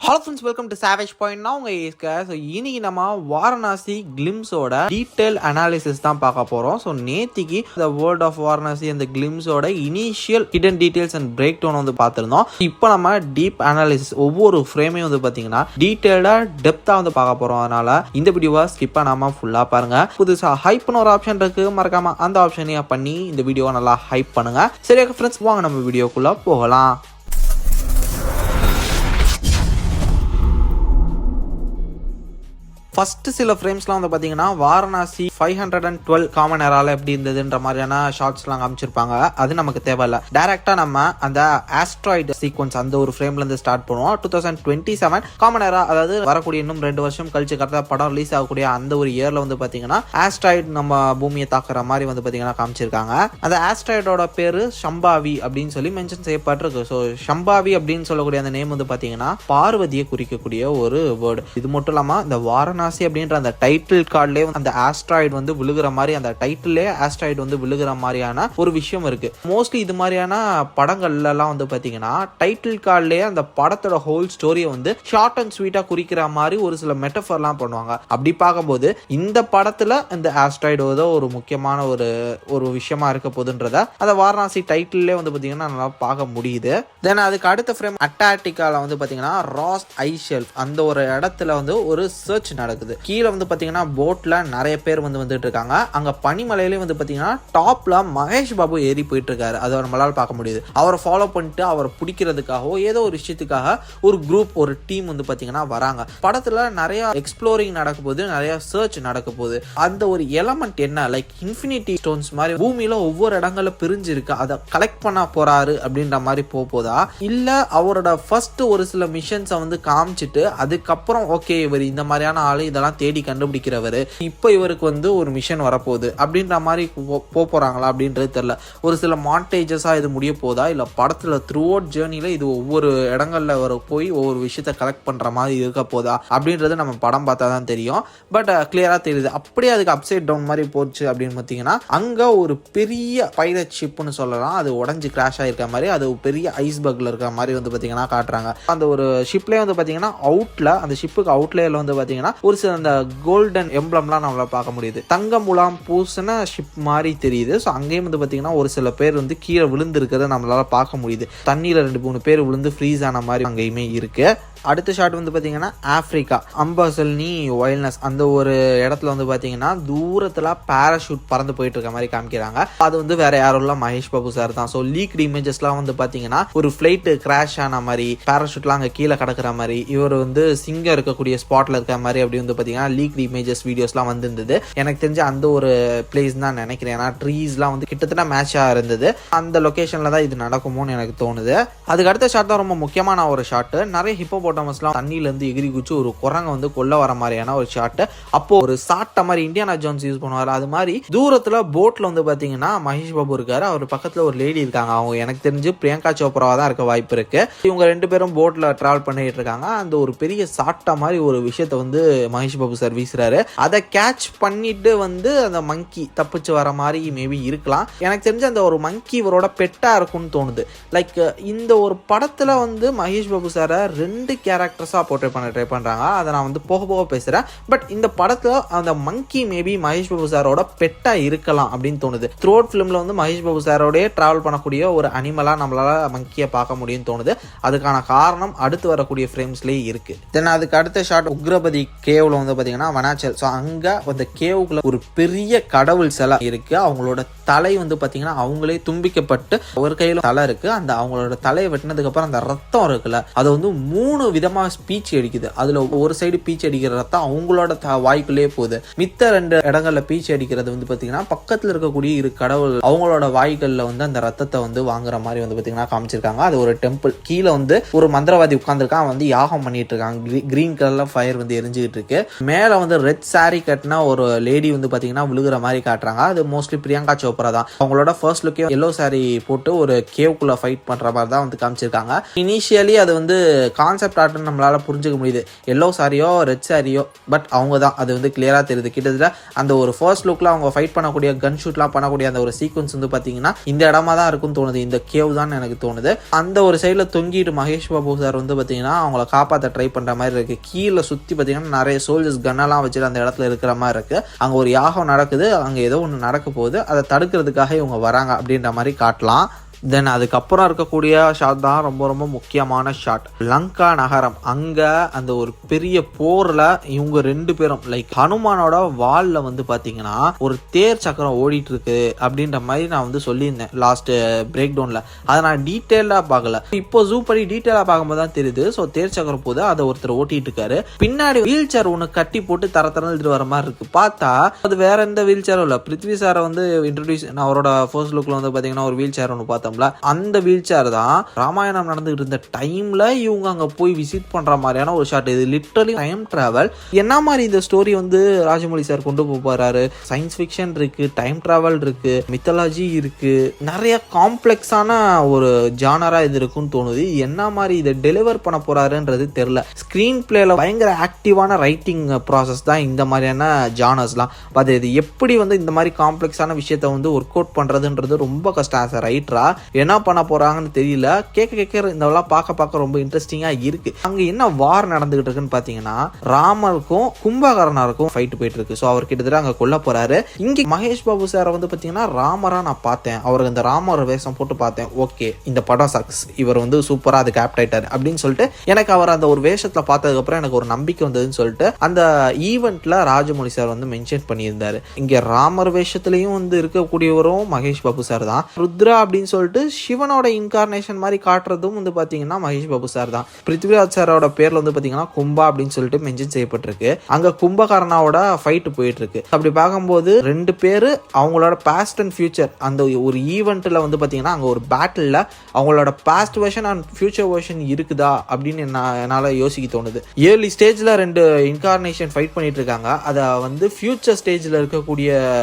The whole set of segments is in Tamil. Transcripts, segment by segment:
Hello friends, welcome to savage point. நான் உங்கள் ஏஸ்க. ஸோ இன்னைக்கு நம்ம வாரணாசி கிளிம்ஸோட டீட்டெயில் அனாலிசிஸ் தான் பார்க்க போகிறோம். ஸோ நேத்திக்கு இந்த வேர்ல்ட் ஆஃப் வாரணாசி அந்த கிளிம்ஸோட initial hidden details and break down வந்து பார்த்துருந்தோம். இப்போ நம்ம டீப் அனாலிசிஸ் ஒவ்வொரு ஃப்ரேமையும் வந்து பார்த்தீங்கன்னா டீட்டெயிலாக டெப்த்தாக வந்து பார்க்க போகிறோம். அதனால இந்த வீடியோவை ஸ்கிப் பண்ணாமல் ஃபுல்லாக பாருங்கள். புதுசாக ஹைப்னு ஒரு ஆப்ஷன் இருக்குது, மறக்காம அந்த ஆப்ஷனையும் பண்ணி இந்த வீடியோவை நல்லா ஹைப் பண்ணுங்கள். சரியாக ஃப்ரெண்ட்ஸ், வாங்க நம்ம வீடியோக்குள்ளே போகலாம். ஃபர்ஸ்ட் சில ஃப்ரேம்ஸ்லாம் வந்து பார்த்தீங்கன்னா வாரணாசி 512 காமன் எரால எப்படி இருந்ததுன்ற மாதிரியான ஷார்ட்ஸ்லாம் காமிச்சிருப்பாங்க. அது நமக்கு தேவையில்லை. டைரக்டாக நம்ம அந்த ஆஸ்ட்ராய்டு சீக்வன்ஸ் அந்த ஒரு ஃப்ரேம்லேருந்து ஸ்டார்ட் பண்ணுவோம். 2027 காமன் எரா, அதாவது வரக்கூடிய இன்னும் 2 வருஷம் கழிச்சு கரெக்டாக படம் ரிலீஸ் ஆகக்கூடிய அந்த ஒரு இயரில் வந்து பார்த்தீங்கன்னா ஆஸ்ட்ராய்டு நம்ம பூமியை தாக்குற மாதிரி வந்து பார்த்தீங்கன்னா காமிச்சிருக்காங்க. அந்த ஆஸ்ட்ராய்டோட பேர் ஷம்பாவி அப்படின்னு சொல்லி மென்ஷன் செய்யப்பட்டிருக்கு. ஸோ ஷம்பாவி அப்படின்னு சொல்லக்கூடிய அந்த நேம் வந்து பார்த்தீங்கன்னா பார்வதியை குறிக்கக்கூடிய ஒரு வேர்டு. இது மட்டும் இல்லாமல் இந்த வாரணாசி அப்படின்ற அந்த டைட்டில் கார்ட்லயே அந்த ஆஸ்ட்ராய்டு வந்து விழுகிற மாதிரி, அந்த டைட்டிலே ஆஸ்ட்ராய்டு வந்து விழுகிற மாதிரியான ஒரு விஷயம் இருக்கு. மோஸ்ட்லி இது மாதிரியான படங்கள்ல எல்லாம் வந்து பாத்தீங்கன்னா டைட்டில் கார்ட்லயே அந்த படத்தோட ஹோல் ஸ்டோரியை வந்து ஷார்ட் அண்ட் ஸ்வீட்டா குறிக்கிற மாதிரி ஒரு சில மெட்டஃபர்லாம் பண்ணுவாங்க. அப்படி பார்க்கும்போது இந்த படத்துல இந்த ஆஸ்ட்ராய்டு ஒரு முக்கியமான ஒரு விஷயமா இருக்க போதுன்றத அந்த வாரணாசி டைட்டிலே வந்து பாத்தீங்கன்னா நல்லா பார்க்க முடியுது. தென் அதுக்கு அடுத்த ஃப்ரேம் அட்டார்டிகால வந்து பாத்தீங்கன்னா ராஸ் ஐ ஷெல்ஃப் அந்த ஒரு இடத்துல வந்து ஒரு சர்ச் நடக்குது. கீழே வந்து பாத்தீங்கன்னா போட்ல நிறைய பேர் வந்துட்டு இருக்காங்க. அங்க பனிமலையிலே வந்து பாத்தீங்கன்னா டாப்ல மகேஷ் பாபு ஏறி போயிட்டு இருக்காரு. அதை நம்மளால பார்க்க முடியுது. அவரை ஃபாலோ பண்ணிட்டு அவரை பிடிக்கிறதுக்காகவோ ஏதோ ஒரு விஷயத்துக்காக ஒரு குரூப், ஒரு டீம் வந்து பாத்தீங்கன்னா வராங்க. படத்துல நிறைய எக்ஸ்ப்ளோரிங் நடக்க போகுது, நிறைய சர்ச் நடக்க போகுது. அந்த ஒரு எலமெண்ட் என்ன, லைக் இன்ஃபினிட்டி ஸ்டோன்ஸ் மாதிரி பூமியில ஒவ்வொரு இடங்கள்ல பிரிஞ்சு இருக்கு, அதை கலெக்ட் பண்ண போறாரு அப்படின்ற மாதிரி போதா, இல்ல அவரோட ஃபர்ஸ்ட் ஒரு சில மிஷன்ஸை வந்து காமிச்சிட்டு அதுக்கப்புறம் ஓகே இவர் இந்த மாதிரியான ஆளு இதெல்லாம் தேடி கண்டுபிடிக்கிறவரு, இப்போ இவருக்கு வந்து ஒரு மிஷன் வரப்போகுது அப்படின்ற மாதிரி போறாங்களா அப்படின்றது தெரியல. ஒரு சில மாண்டேஜஸா இது முடிய போதா, இல்ல படத்துல த்ரூ அவுட் ஜேர்னில இது ஒவ்வொரு இடங்கள்ல போய் ஒவ்வொரு விஷயத்த கலெக்ட் பண்ற மாதிரி இருக்க போதா அப்படின்றது நம்ம படம் பார்த்தா தான் தெரியும். பட் கிளியரா தெரியுது. அப்படியே அதுக்கு அப்சைட் டவுன் மாதிரி போச்சு அப்படின்னு பார்த்தீங்கன்னா அங்க ஒரு பெரிய பைலட் ஷிப்னு சொல்லலாம், அது உடஞ்சி கிராஷ் ஆயிருக்க மாதிரி, அது பெரிய ஐஸ்பர்க்ல இருக்க மாதிரி வந்து பாத்தீங்கன்னா காட்டுறாங்க. அந்த ஒரு ஷிப்லேயே வந்து பாத்தீங்கன்னா அவுட்ல, அந்த ஷிப்புக்கு அவுட்லேயர்ல வந்து பாத்தீங்கன்னா ஒரு சில அந்த கோல்டன் எம்ப்ளம்லாம் நம்மளால பார்க்க முடியுது. தங்க முலாம் பூசின ஷிப் மாதிரி தெரியுது. ஸோ அங்கேயும் வந்து பார்த்தீங்கன்னா ஒரு சில பேர் வந்து கீழே விழுந்து இருக்கிறத நம்மளால பார்க்க முடியுது. தண்ணியில் 2-3 பேர் விழுந்து ஃப்ரீஸ் ஆன மாதிரி அங்கேயுமே இருக்கு. அடுத்த ஷாட் வந்து பார்த்தீங்கன்னா ஆப்பிரிக்கா அம்பாசல்னி வைல்ட்னஸ் அந்த ஒரு இடத்துல வந்து பார்த்தீங்கன்னா தூரத்தில் பேராஷூட் பறந்து போயிட்டு இருக்க மாதிரி காமிக்கிறாங்க. அது வந்து வேற யாரும் இல்லை, மகேஷ் பாபு சார் தான். ஸோ லீக்டு இமேஜஸ்லாம் வந்து பார்த்தீங்கன்னா ஒரு ஃப்ளைட்டு கிராஷ் ஆன மாதிரி, பேராஷூட்லாம் அங்கே கீழே கிடக்கிற மாதிரி, இவர் வந்து சிங்கம் இருக்கக்கூடிய ஸ்பாட்ல இருக்க மாதிரி அப்படி வந்து பார்த்தீங்கன்னா லீக்டு இமேஜஸ் வீடியோஸ்லாம் வந்துருந்தது. எனக்கு தெரிஞ்ச அந்த ஒரு பிளேஸ் தான் நினைக்கிறேன். ஏன்னா ட்ரீஸ்லாம் வந்து கிட்டத்தட்ட மேட்சாக இருந்தது. அந்த லொக்கேஷனில் தான் இது நடக்குமோன்னு எனக்கு தோணுது. அதுக்கு அடுத்த ஷாட் தான் ரொம்ப முக்கியமான ஒரு ஷாட். நிறைய ஹிப்போபோட்டமஸ்லாம் தண்ணியில இருந்து எகிரி குச்சி ஒரு குரங்க வந்து கொல்ல வர மாதிரியான ஒரு ஷாட். அப்போ ஒரு சாட்ட மாதிரி இந்தியானா ஜோன்ஸ் யூஸ் பண்ணுவாரு, அது மாதிரி தூரத்துல போட்ல வந்து பாத்தீங்கன்னா மகேஷ் பாபு இருக்காரு. அவர் பக்கத்துல ஒரு லேடி இருக்காங்க. அவங்க எனக்கு தெரிஞ்சு பிரியங்கா சோப்ராவா தான் இருக்க வாய்ப்பு இருக்கு. இவங்க 2 பேரும் போட்ல டிராவல் பண்ணிட்டு இருக்காங்க. அந்த ஒரு பெரிய சாட்ட மாதிரி ஒரு விஷயத்த வந்து மகேஷ் பாபு சார் வீசுறாரு. அதை கேட்ச் பண்ணிட்டு வந்து அந்த மங்கி தப்பிச்சு வர மாதிரி மேபி இருக்கலாம். எனக்கு தெரிஞ்ச அந்த ஒரு மங்கி இவரோட பெட்டா இருக்கும்னு தோணுது. லைக் இந்த ஒரு படத்துல வந்து மகேஷ் பாபு சாரை 2 கேரக்டர்ஸா போர்ட்ரே பண்ண ட்ரை பண்றாங்க. அதை நான் வந்து போக போக பேசுறேன். பட் இந்த படத்துல அந்த மங்கி மேபி மகேஷ் பாபு சாரோட பெட்டா இருக்கலாம் அப்படின்னு தோணுது. த்ரூ அவுட் ஃபிலிம்ல வந்து மகேஷ் பாபு சாரோடய டிராவல் பண்ணக்கூடிய ஒரு அனிமலா நம்மளால மங்கியை பார்க்க முடியும்னு தோணுது. அதுக்கான காரணம் அடுத்து வரக்கூடிய ஃப்ரேம்ஸ்லயே இருக்கு. தென் அதுக்கு அடுத்த ஷாட் உக்ரபதி கேவ்ல வந்து பாத்தீங்கன்னா வனாச்சல். ஸோ அங்க அந்த கேவுக்குள்ள ஒரு பெரிய கடவுள் சிலை இருக்கு. அவங்களோட தலை வந்து பாத்தீங்கன்னா அவங்களே தும்பிக்கப்பட்டு ஒரு கையில தலை இருக்கு. அந்த அவங்களோட தலையை வெட்டினதுக்கு அப்புறம் அந்த ரத்தம் இருக்குல்ல, அது வந்து 3 விதமா பீச்சு அடிக்குது. அதுல ஒரு சைடு பீச்சு அடிக்கிற ரத்தம் அவங்களோட வாய்க்குள்ளே போகுது. மித்த 2 இடங்கள்ல பீச்சு அடிக்கிறது வந்து பாத்தீங்கன்னா பக்கத்துல இருக்கக்கூடிய 2 கடவுள் அவங்களோட வாய்கள்ல வந்து அந்த ரத்தத்தை வந்து வாங்குற மாதிரி வந்து பாத்தீங்கன்னா காமிச்சிருக்காங்க. அது ஒரு டெம்பிள். கீழே வந்து ஒரு மந்திரவாதி உட்கார்ந்துருக்கான், வந்து யாகம் பண்ணிட்டு இருக்காங்க. கிரீன் கலர்ல ஃபயர் வந்து எரிஞ்சுக்கிட்டு இருக்கு. மேல வந்து ரெட் சாரி கட்டினா ஒரு லேடி வந்து பாத்தீங்கன்னா விழுகிற மாதிரி காட்டுறாங்க. அது மோஸ்ட்லி பிரியங்கா சோப்ரா தான். அவங்களோட ஃபர்ஸ்ட் லுக்கே எல்லோ சாரி போட்டு ஒரு கேவுக்குள்ள ஃபைட் பண்ற மாதிரி தான் வந்து காமிச்சிருக்காங்க. இனிஷியலி அது வந்து கான்செப்ட் கான்செப்ட் ஆர்ட்னு நம்மளால புரிஞ்சுக்க முடியுது. எல்லோ சாரியோ ரெட் சாரியோ பட் அவங்க தான் அது வந்து கிளியரா தெரியுது. கிட்டத்தட்ட அந்த ஒரு ஃபர்ஸ்ட் லுக்ல அவங்க ஃபைட் பண்ணக்கூடிய கன் ஷூட்லாம் பண்ணக்கூடிய அந்த ஒரு சீக்வன்ஸ் வந்து பாத்தீங்கன்னா இந்த இடமா தான் இருக்கும்னு தோணுது. இந்த கேவ் தான் எனக்கு தோணுது. அந்த ஒரு சைடுல தொங்கிட்டு மகேஷ் பாபு சார் வந்து பாத்தீங்கன்னா அவங்கள காப்பாற்ற ட்ரை பண்ற மாதிரி இருக்கு. கீழே சுத்தி பாத்தீங்கன்னா நிறைய சோல்ஜர்ஸ் கன்னெல்லாம் வச்சுட்டு அந்த இடத்துல இருக்கிற மாதிரி இருக்கு. அங்க ஒரு யாகம் நடக்குது, அங்க ஏதோ ஒன்று நடக்க போகுது, அதை தடுக்கிறதுக்காக இவங்க வராங்க அப்படின்ற மாதிரி காட்டலாம். தென் அதுக்கப்புறம் இருக்கக்கூடிய ஷாட் தான் ரொம்ப ரொம்ப முக்கியமான ஷாட். லங்கா நகரம், அங்க அந்த ஒரு பெரிய போர்ல இவங்க 2 பேரும் லைக் ஹனுமானோட வால்ல வந்து பாத்தீங்கன்னா ஒரு தேர் சக்கரம் ஓடிட்டு இருக்கு அப்படின்ற மாதிரி நான் வந்து சொல்லியிருந்தேன் லாஸ்ட் பிரேக் டவுன்ல. அதை நான் டீட்டெயிலா பார்க்கல, இப்போ ஜூம் பண்ணி டீட்டெயிலா பார்க்கும்போது தான் தெரியுது. ஸோ தேர் சக்கரம் போது அதை ஒருத்தர் ஓட்டிட்டு இருக்காரு. பின்னாடி வீல் சேர் ஒன்று கட்டி போட்டு தரத்து வர மாதிரி இருக்கு. பார்த்தா அது வேற எந்த வீல் சேரும் இல்ல. பிருத்வி சாரை வந்து இன்ட்ரோடியூஸ் அவரோட ஃபர்ஸ்ட் லுக்ல வந்து பாத்தீங்கன்னா ஒரு வீல் சேர் ஒன்று பார்த்தோம். அந்த வீல் சேர் தான் ராமாயணம் நடந்துகிட்டு இருந்த டைம்ல இவங்க அங்க போய் விசிட் பண்ற மாதிரியான ஒரு ஷாட். இது லிட்டரலி டைம் டிராவல். என்ன மாதிரி இந்த ஸ்டோரி வந்து ராஜமௌழி சார் கொண்டு போறாரு. சயின்ஸ் ஃபிக்ஷன் இருக்கு, டைம் டிராவல் இருக்கு, மித்தாலஜி இருக்கு, நிறைய காம்ப்ளெக்ஸான ஒரு ஜானரா இது இருக்குன்னு தோணுது. என்ன மாதிரி இதை டெலிவர் பண்ண போறாருன்றது தெரியல. ஸ்கிரீன் பிளேல பயங்கர ஆக்டிவான ரைட்டிங் ப்ராசஸ் தான் இந்த மாதிரியான ஜானர்ஸ்லாம். அது இது எப்படி வந்து இந்த மாதிரி காம்ப்ளெக்ஸான விஷயத்த வந்து ஒர்க் அவுட் பண்றதுன்றது ரொம்ப கஷ்டம். ஆஸ் அ ரைட்டரா என்ன பண்ண போறாங்கன்னு தெரியல. கேட்க இதெல்லாம் பார்க்க ரொம்ப இன்ட்ரெஸ்டிங்கா இருக்கு. அங்க என்ன வார் நடந்துகிட்டு இருக்குன்னு பாத்தீங்கன்னா ராமருக்கும் கும்பகர்ணருக்கும் ஃபைட் போயிட்டு இருக்கு. ஸோ அவர் கிட்டத்தட்ட அங்க கொல்ல போறாரு. இங்க மகேஷ் பாபு சாரை வந்து பாத்தீங்கன்னா ராமரா நான் பார்த்தேன், அவருக்கு இந்த ராமர் வேஷம் போட்டு பார்த்தேன். ஓகே, இந்த படம் சக்ஸ், இவர் வந்து சூப்பரா அதுக்கு ஆப்ட் ஆயிட்டாரு அப்படின்னு சொல்லிட்டு எனக்கு அவர் அந்த ஒரு வேஷத்துல பார்த்ததுக்கு அப்புறம் எனக்கு ஒரு நம்பிக்கை வந்ததுன்னு சொல்லிட்டு அந்த ஈவெண்ட்ல ராஜமௌழி சார் வந்து மென்ஷன் பண்ணியிருந்தாரு. இங்க ராமர் வேஷத்திலையும் வந்து இருக்கக்கூடியவரும் மகேஷ் பாபு சார் தான். ருத்ரா அப்படின்னு சொல்லிட்டு சிவனோட இன்கார்னேஷன் மாதிரி காட்டுறதும் வந்து பாத்தீங்கன்னா மகேஷ் பாபு சார் தான். பிருத்விராஜ் சாரோட பேர்ல வந்து பாத்தீங்கன்னா கும்பா அப்படின்னு சொல்லிட்டு மென்ஷன் செய்யப்பட்டிருக்கு. அங்க கும்பகர்ணாவோட ஃபைட் போயிட்டு இருக்கு. அப்படி பார்க்கும்போது 2 பேரு அவங்களோட பாஸ்ட் அண்ட் ஃபியூச்சர் அந்த ஒரு ஈவெண்ட்ல வந்து பாத்தீங்கன்னா அங்க ஒரு பேட்டில்ல அவங்களோட past version and future version இருக்குதா அப்படின்னு என்னால யோசிக்க தோணுது. ஏர்லி ஸ்டேஜ்ல 2 இன்கார்னேஷன் ஃபைட் பண்ணிட்டு இருக்காங்க. அதை வந்து ஃபியூச்சர் ஸ்டேஜ்ல இருக்கக்கூடிய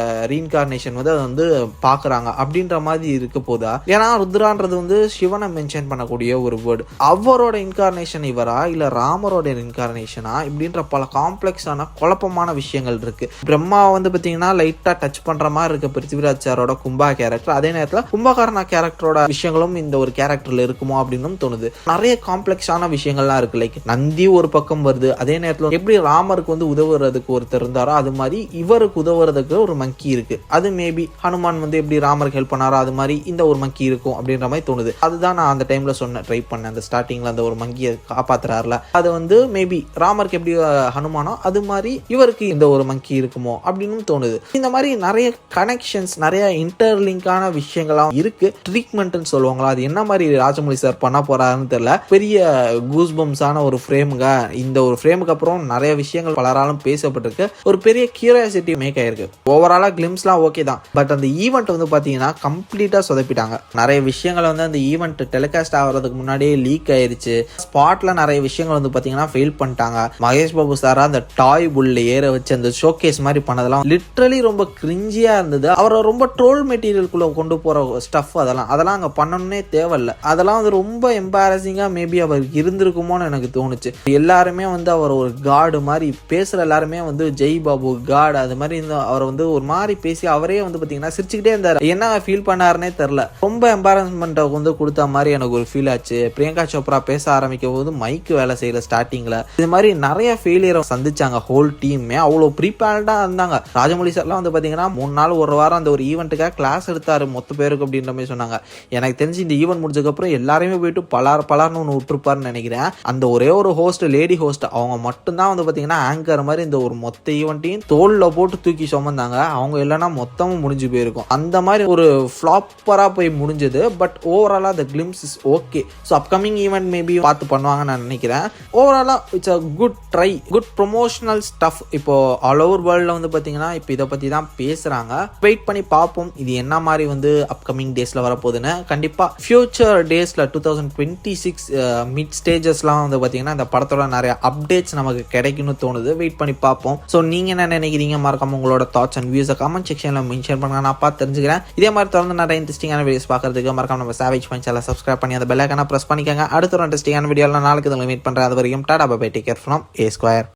ரீஇன்கார்னேஷன் வந்து அதை வந்து பாக்குறாங்க அப்படின்ற மாதிரி இருக்க போதா. ஏன்னா ருத்ரான்றது வந்து சிவனை மென்ஷன் பண்ணக்கூடிய ஒரு வேர்டு. அவரோட இன்கார்னேஷன் இவரா இல்ல ராமரோட இன்கார்னேஷனா இப்படின்ற பல காம்ப்ளெக்ஸான குழப்பமான விஷயங்கள் இருக்கு. பிரம்மா வந்து பாத்தீங்கன்னா லைட்டா டச் பண்ற மாதிரி இருக்கு பிருத்விராஜ் சாரோட கும்பா கேரக்டர். அதே நேரத்துல கும்பகர்ணா கேரக்டரோட விஷயங்களும் இந்த ஒரு கேரக்டர்ல இருக்குமோ அப்படின்னு தோணுது. நிறைய காம்ப்ளெக்ஸான விஷயங்கள்லாம் இருக்கு. லைக் நந்தி ஒரு பக்கம் வருது, அதே நேரத்துல எப்படி ராமருக்கு வந்து உதவுறதுக்கு ஒருத்தர் இருந்தாரோ அது மாதிரி இவருக்கு உதவுறதுக்கு ஒரு மங்கி இருக்கு. அது மேபி ஹனுமான் வந்து எப்படி ராமருக்கு ஹெல்ப் பண்ணாரோ அது மாதிரி இந்த ஒரு மங்கி இருக்கும் அப்படின்ற மாதிரி தோணுது. அதுதான் நான் அந்த டைம்ல ட்ரை பண்ணேன். அந்த ஸ்டார்டிங்ல அந்த ஒரு மங்கியை காப்பாத்துறாருல, அது வந்து மேபி ராமருக்கு எப்படி ஹனுமானோ அது மாதிரி இவருக்கு இந்த ஒரு மங்கி இருக்குமோ அப்படின்னு தோணுது. இந்த மாதிரி நிறைய கனெக்ஷன்ஸ், நிறைய இன்டர்லிங்கான விஷயங்கள்லாம் இருக்கு. ட்ரீட்மெண்ட்னு சொல்லுவாங்களா, அது என்ன மாதிரி ராஜமௌழி சார் பண்ண போறாருன்னு தெரியல. பெரிய கூஸ்பம்ஸான ஒரு ஃப்ரேமுங்க. இந்த ஒரு ஃப்ரேமுக்கு அப்புறம் நிறைய விஷயங்கள் பலராலும் பேசப்பட்டிருக்கு. ஒரு பெரிய கியூரியாசிட்டி மேக் ஆயிருக்கு. ஓவராலா கிளிம்ஸ்லாம் ஓகே தான், பட் அந்த ஈவெண்ட் வந்து பாத்தீங்கன்னா கம்ப்ளீட்டா சொதப்பிட்டாங்க. நிறைய விஷயங்கள் வந்து அந்த ஈவெண்ட் டெலிகாஸ்ட் ஆகிறதுக்கு முன்னாடியே லீக் ஆயிருச்சு. ஸ்பாட்ல நிறைய விஷயங்கள் வந்து பாத்தீங்கன்னா ஃபெயில் பண்ணிட்டாங்க. மகேஷ் பாபு சாரா அந்த டாய் புல்ல ஏற வச்சு அந்த ஷோகேஸ் மாதிரி பண்ணதெல்லாம் லிட்டரலி ரொம்ப கிரிஞ்சியா இருந்தது. அவரை ரொம்ப ட்ரோல் மெட்டீரியலுக்குள்ள கொண்டு போற ஸ்டஃப் அதெல்லாம் அங்க பண்ணணும்னே தேவையில்ல. அதெல்லாம் வந்து ரொம்ப எம்பாரசிங்கா மேபி அவருக்கு இருந்திருக்குமோன்னு எனக்கு தோணுச்சு. எல்லாருமே வந்து அவர் ஒரு காடு மாதிரி பேசுற எல்லாருமே வந்து ஜெய் பாபு காட் அது மாதிரி அவரை வந்து ஒரு மாதிரி பேசி அவரே வந்து பாத்தீங்கன்னா சிரிச்சுக்கிட்டே இருந்தாரு. என்ன ஃபீல் பண்ணாருன்னே தெரியல. ரொம்ப எம்பாரஸ்மெண்ட் வந்து கொடுத்த மாதிரி எனக்கு ஒரு ஃபீல் ஆச்சு. பிரியங்கா சோப்ரா பேச ஆரம்பிக்கும் போது மைக்கு வேலை செய்யல ஸ்டார்டிங்ல. இது மாதிரி நிறைய ஃபெயிலியரை சந்திச்சாங்க. ஹோல் டீமே அவ்வளோ ப்ரீபேர்டா இருந்தாங்க. ராஜமௌழி சார்லாம் வந்து பாத்தீங்கன்னா 3 நாள் ஒரு வாரம் அந்த ஒரு ஈவெண்ட்டுக்காக கிளாஸ் எடுத்தாரு மொத்த பேருக்கு அப்படின்ற மாதிரி சொன்னாங்க. எனக்கு தெரிஞ்சு இந்த ஈவெண்ட் முடிஞ்சதுக்கு அப்புறம் எல்லாருமே போயிட்டு பலார்னு ஒன்று விட்டுருப்பாருன்னு நினைக்கிறேன். அந்த ஒரே ஒரு ஹோஸ்ட், லேடி ஹோஸ்ட், அவங்க மட்டும்தான் வந்து பாத்தீங்கன்னா ஆங்கர் மாதிரி இந்த ஒரு மொத்த ஈவெண்ட்டையும் தோல்ல போட்டு தூக்கி சுமந்தாங்க. அவங்க இல்லைன்னா மொத்தமும் முடிஞ்சு போயிருக்கும். அந்த மாதிரி ஒரு ஃபிளாப்பரா போய் முடிஞ்சது. பட் ஓவராலா the glimpse is okay. So upcoming event maybe பார்த்து பண்ணுவாங்கன்னு நான் நினைக்கிறேன். ஓவராலா it's a good try, good promotional stuff. இப்போ ஆல் ஓவர் வேர்ல்ட்ல வந்து பாத்தீங்கன்னா இப்போ இதை பத்தி தான் பேசுறாங்க. வெயிட் பண்ணி பார்ப்போம் இது என்ன மாதிரி வந்து அப்கமிங் டேஸ்ல வரப்போகுதுன்னு. கண்டிப்பா ஃபியூச்சர் டேஸ்ல 2026 மிட் ஸ்டேஜஸ்லாம் வந்து பாத்தீங்கன்னா இந்த படத்தோட நிறைய அப்டேட்ஸ் நமக்கு கிடைக்கும்னு தோணுது. வெயிட் பண்ணி பார்ப்போம். ஸோ நீங்க என்ன நினைக்கிறீங்க? மறக்காம உங்களோட தாட்ஸ் அண்ட் வியூஸை கமெண்ட் செக்ஷன்ல மென்ஷன் பண்ணுங்க. நான் பார்த்து தெரிஞ்சுக்கிறேன். இதே மாதிரி தொடர்ந்து நிறைய இன்ட்ரெஸ்டிங்கான வீடியோஸ் பார்க்க பார்க்கறதுக்கு மறக்காம நம்ம சேவேஜ் ஃபன் சேனலை சப்ஸ்கிரைப் பண்ணி அந்த பெல் ஐகானை பிரஸ் பண்ணிக்கோங்க. அடுத்த ஒரு இன்ட்ரெஸ்டிங்கான வீடியோவில் நாளைக்கு உங்களை மீட் பண்ணுறேன். அது வரைக்கும் tata bye, take care from A Square.